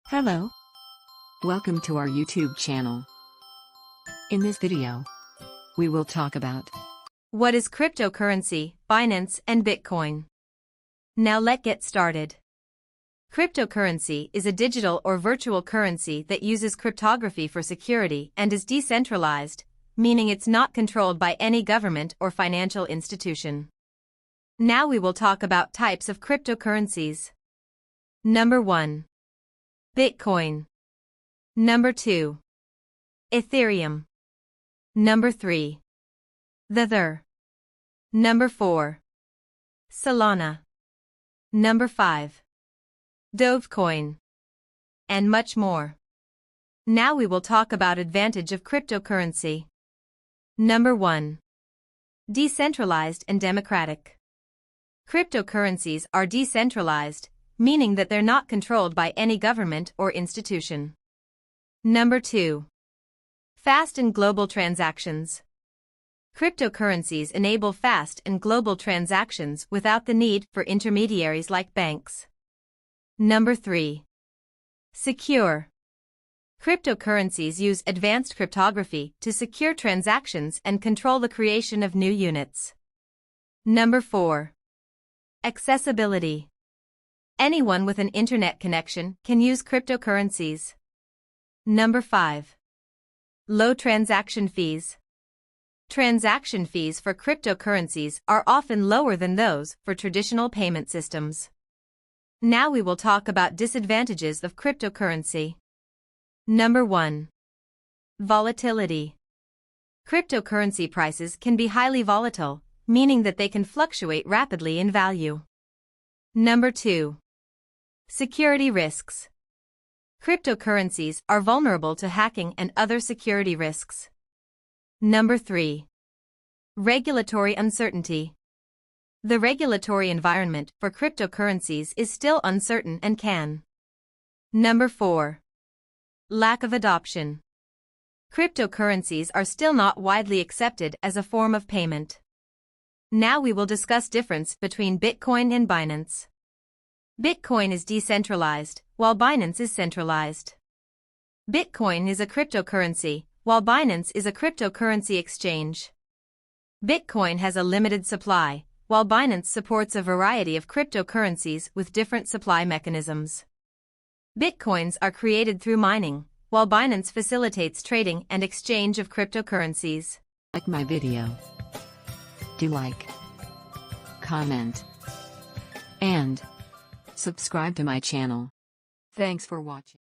Hello. Welcome to our YouTube channel. In this video, we will talk about what is cryptocurrency, Binance, and Bitcoin. Now let's get started. Cryptocurrency is a digital or virtual currency that uses cryptography for security and is decentralized, meaning it's not controlled by any government or financial institution. Now we will talk about types of cryptocurrencies. Number 1. Bitcoin. Number 2. Ethereum. Number 3. Tether. Number 4. Solana. Number 5. Dogecoin. And much more. Now we will talk about advantage of cryptocurrency. Number 1. Decentralized and democratic. Cryptocurrencies are decentralized, meaning that they're not controlled by any government or institution. Number 2. Fast and global transactions. Cryptocurrencies enable fast and global transactions without the need for intermediaries like banks. Number 3. Secure. Cryptocurrencies use advanced cryptography to secure transactions and control the creation of new units. Number 4. Accessibility. Anyone with an internet connection can use cryptocurrencies. Number 5. Low transaction fees. Transaction fees for cryptocurrencies are often lower than those for traditional payment systems. Now we will talk about disadvantages of cryptocurrency. Number 1. Volatility. Cryptocurrency prices can be highly volatile, meaning that they can fluctuate rapidly in value. Number 2. Security risks. Cryptocurrencies are vulnerable to hacking and other security risks. Number 3. Regulatory uncertainty. The regulatory environment for cryptocurrencies is still uncertain and can. Number 4. Lack of adoption. Cryptocurrencies are still not widely accepted as a form of payment. Now we will discuss difference between Bitcoin and Binance. Bitcoin is decentralized, while Binance is centralized. Bitcoin is a cryptocurrency, while Binance is a cryptocurrency exchange. Bitcoin has a limited supply, while Binance supports a variety of cryptocurrencies with different supply mechanisms. Bitcoins are created through mining, while Binance facilitates trading and exchange of cryptocurrencies. Like my video. Do like, comment, and subscribe to my channel. Thanks for watching.